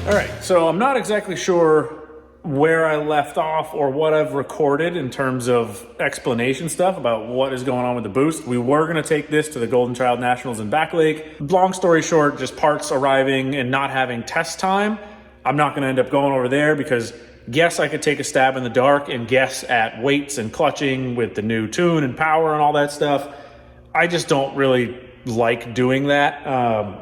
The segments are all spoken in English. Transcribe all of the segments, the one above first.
All right, so I'm not exactly sure where I left off or what I've recorded in terms of explanation stuff about what is going on with the boost. We were going to take this to the Golden Child Nationals in Back Lake. Long story short, just parts arriving and not having test time. I'm not going to end up going over there because guess I could take a stab in the dark and guess at weights and clutching with the new tune and power and all that stuff. I just don't really like doing that,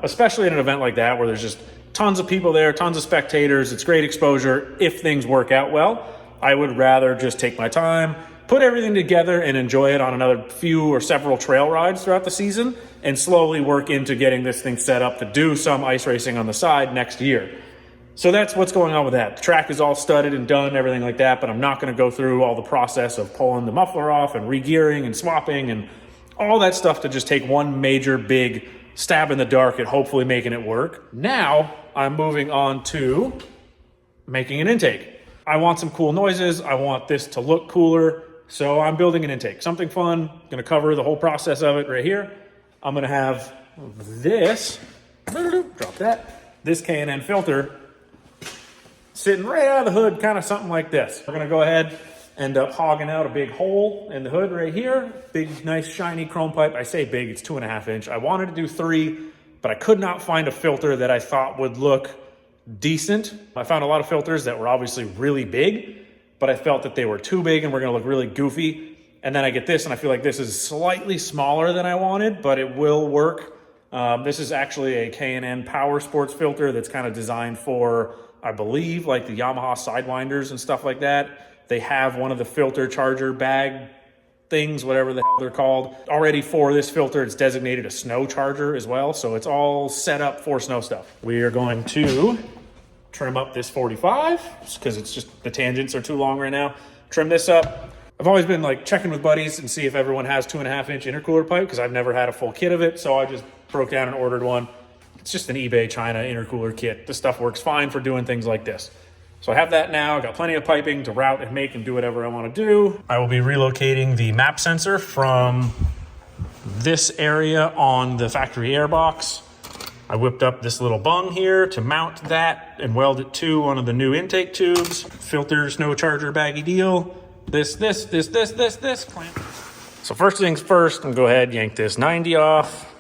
especially at an event like that where there's just tons of people there, tons of spectators. It's great exposure if things work out well. I would rather just take my time, put everything together and enjoy it on another few or several trail rides throughout the season and slowly work into getting this thing set up to do some ice racing on the side next year. So that's what's going on with that. The track is all studded and done, everything like that, but I'm not going to go through all the process of pulling the muffler off and re-gearing and swapping and all that stuff to just take one major big stab in the dark at hopefully making it work. Now I'm moving on to making an intake. I want some cool noises. I want this to look cooler. So I'm building an intake, something fun. Gonna cover the whole process of it right here. I'm gonna have this, drop that, this K&N filter sitting right out of the hood, kind of something like this. We're gonna go ahead, end up hogging out a big hole in the hood right here. Big, nice, shiny chrome pipe. I say big, it's 2.5 inch. I wanted to do 3, but I could not find a filter that I thought would look decent. I found a lot of filters that were obviously really big, but I felt that they were too big and were gonna look really goofy. And then I get this and I feel like this is slightly smaller than I wanted, but it will work. This is actually a K&N Power Sports filter that's kind of designed for, I believe, like the Yamaha Sidewinders and stuff like that. They have one of the filter charger bag things, whatever the hell they're called. Already for this filter, it's designated a snow charger as well. So it's all set up for snow stuff. We are going to trim up this 45 because it's just the tangents are too long right now. Trim this up. I've always been like checking with buddies and see if everyone has 2.5 inch intercooler pipe because I've never had a full kit of it. So I just broke down and ordered one. It's just an eBay China intercooler kit. This stuff works fine for doing things like this. So I have that now. I've got plenty of piping to route and make and do whatever I want to do. I will be relocating the map sensor from this area on the factory airbox. I whipped up this little bung here to mount that and weld it to one of the new intake tubes. Filter, snow charger, baggy deal. This clamp. So first things first, I'm gonna go ahead, yank this 90 off.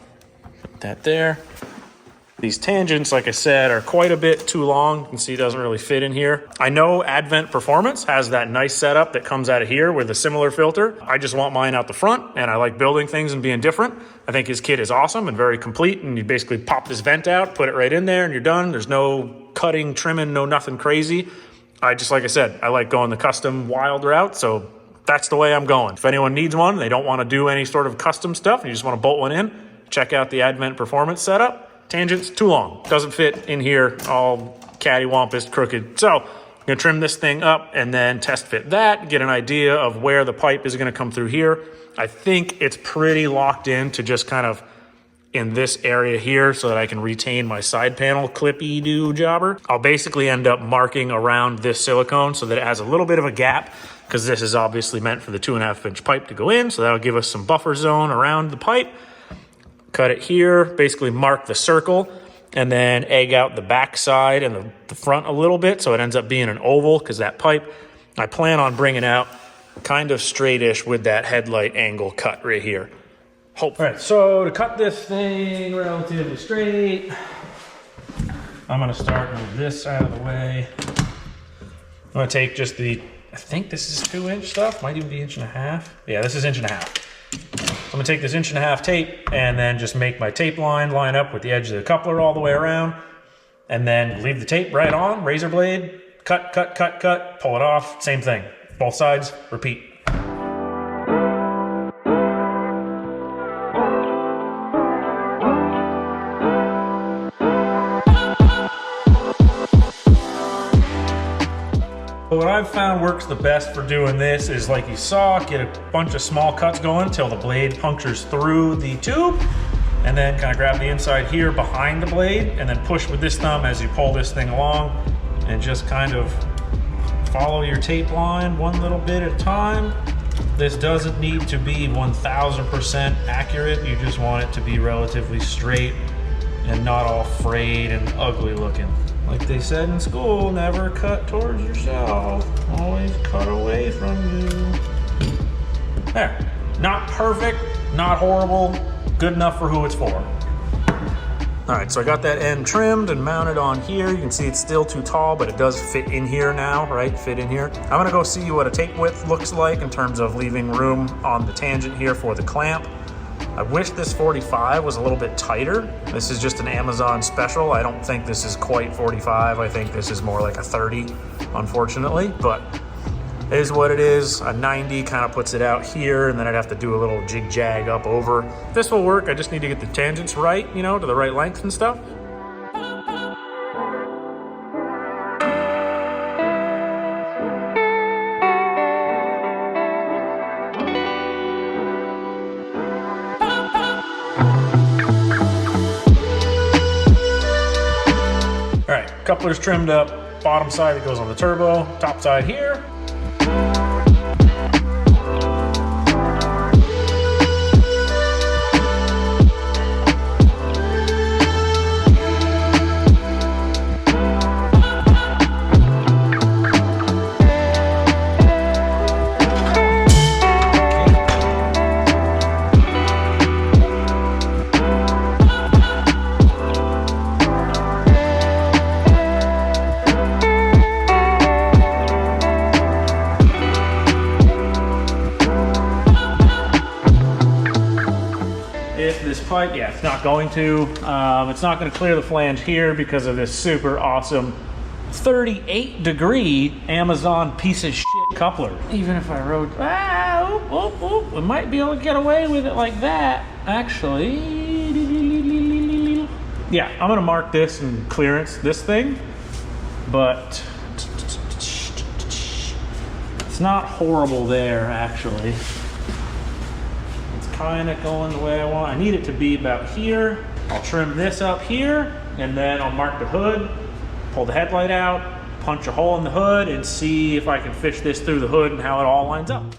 Put that there. These tangents, like I said, are quite a bit too long. You can see it doesn't really fit in here. I know Advent Performance has that nice setup that comes out of here with a similar filter. I just want mine out the front, and I like building things and being different. I think his kit is awesome and very complete, and you basically pop this vent out, put it right in there, and you're done. There's no cutting, trimming, no nothing crazy. Like I said, I like going the custom wild route, so that's the way I'm going. If anyone needs one, they don't want to do any sort of custom stuff, and you just want to bolt one in, check out the Advent Performance setup. Tangents, too long. Doesn't fit in here, all cattywampus, crooked. So I'm gonna trim this thing up and then test fit that, get an idea of where the pipe is gonna come through here. I think it's pretty locked in to just kind of in this area here so that I can retain my side panel clippy-doo jobber. I'll basically end up marking around this silicone so that it has a little bit of a gap because this is obviously meant for the 2.5 inch pipe to go in. So that'll give us some buffer zone around the pipe. Cut it here, basically mark the circle, and then egg out the back side and the front a little bit so it ends up being an oval because that pipe, I plan on bringing out kind of straightish with that headlight angle cut right here. Hopefully. All right, so to cut this thing relatively straight, I'm gonna start with this out of the way. I'm gonna take just I think this is 2 inch stuff, might even be 1.5 inches. Yeah, this is 1.5 inches. I'm gonna take this 1.5 inch tape and then just make my tape line up with the edge of the coupler all the way around, and then leave the tape right on, razor blade, cut, pull it off, same thing. Both sides, repeat. What I've found works the best for doing this is, like you saw, get a bunch of small cuts going until the blade punctures through the tube, and then kind of grab the inside here behind the blade and then push with this thumb as you pull this thing along and just kind of follow your tape line one little bit at a time. This doesn't need to be 1000% accurate. You just want it to be relatively straight and not all frayed and ugly looking. Like they They said in school, never cut towards yourself. Always cut away from you. There. Not perfect, not horrible, good enough for who it's for. All right, so I got that end trimmed and mounted on here. You can see it's still too tall, but it does fit in here now, right? Fit in here. I'm gonna go see what a tape width looks like in terms of leaving room on the tangent here for the clamp. I wish this 45 was a little bit tighter. This is just an Amazon special. I don't think this is quite 45. I think this is more like a 30, unfortunately, but it is what it is. A 90 kind of puts it out here, and then I'd have to do a little jig jag up over. This will work. I just need to get the tangents right, you know, to the right length and stuff. All right, coupler's trimmed up. Bottom side that goes on the turbo. Top side here. Pipe, yeah, it's not going to. It's not going to clear the flange here because of this super awesome 38-degree Amazon piece of shit coupler. Even if I rode, we might be able to get away with it like that, actually. Yeah, I'm going to mark this and clearance this thing, but it's not horrible there, actually. Kind of going the way I want. I need it to be about here. I'll trim this up here, and then I'll mark the hood, pull the headlight out, punch a hole in the hood, and see if I can fish this through the hood and how it all lines up.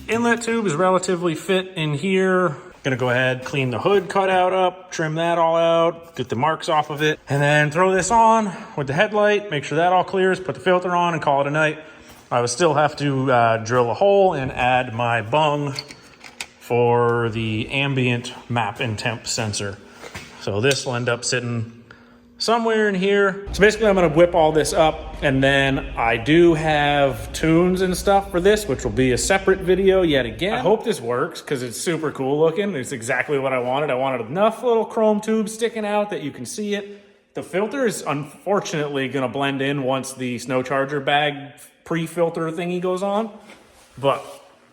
Inlet tube is relatively fit in here. Gonna go ahead, clean the hood cutout up, trim that all out, get the marks off of it, and then throw this on with the headlight, make sure that all clears, put the filter on, and call it a night. I would still have to drill a hole and add my bung for the ambient map and temp sensor. So this will end up sitting somewhere in here. So basically I'm gonna whip all this up, and then I do have tunes and stuff for this, which will be a separate video yet again. I hope this works because it's super cool looking. It's exactly what I wanted. I wanted enough little chrome tubes sticking out that you can see it. The filter is unfortunately gonna blend in once the Snow Charger bag pre-filter thingy goes on. But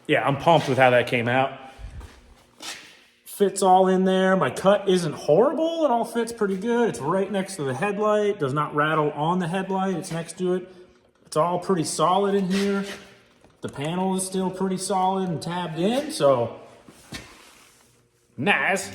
yeah, I'm pumped with how that came out. Fits all in there. My cut isn't horrible. It all fits pretty good. It's right next to the headlight. Does not rattle on the headlight. It's next to it. It's all pretty solid in here. The panel is still pretty solid and tabbed in, so nice.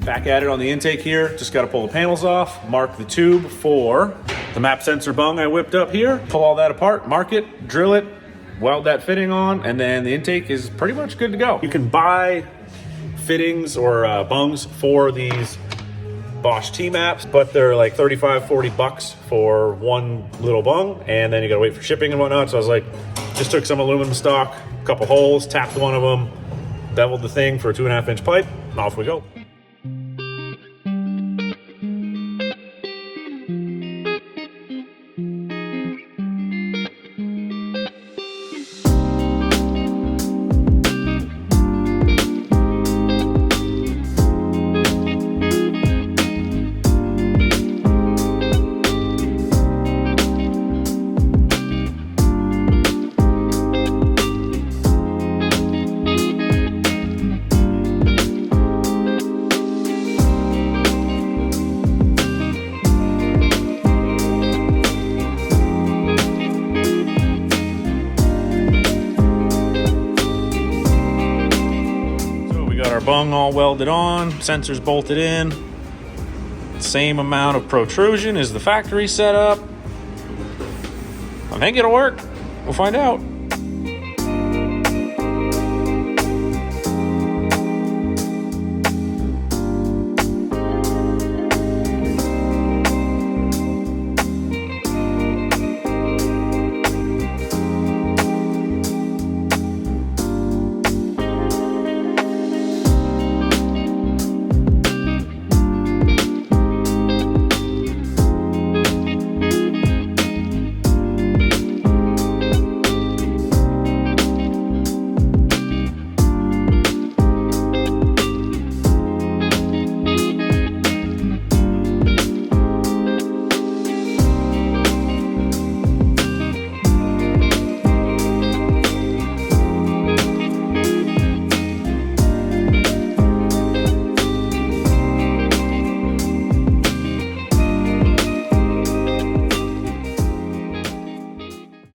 Back at it on the intake here. Just got to pull the panels off, mark the tube for the map sensor bung I whipped up here, pull all that apart, mark it, drill it, weld that fitting on, and then the intake is pretty much good to go. You can buy fittings or bungs for these Bosch T-Maps, but they're like 35, 40 bucks for one little bung, and then you gotta wait for shipping and whatnot. So I was like, just took some aluminum stock, a couple holes, tapped one of them, beveled the thing for a 2.5 inch pipe, and off we go. Our bung all welded on, sensors bolted in, same amount of protrusion as the factory setup. I think it'll work. We'll find out.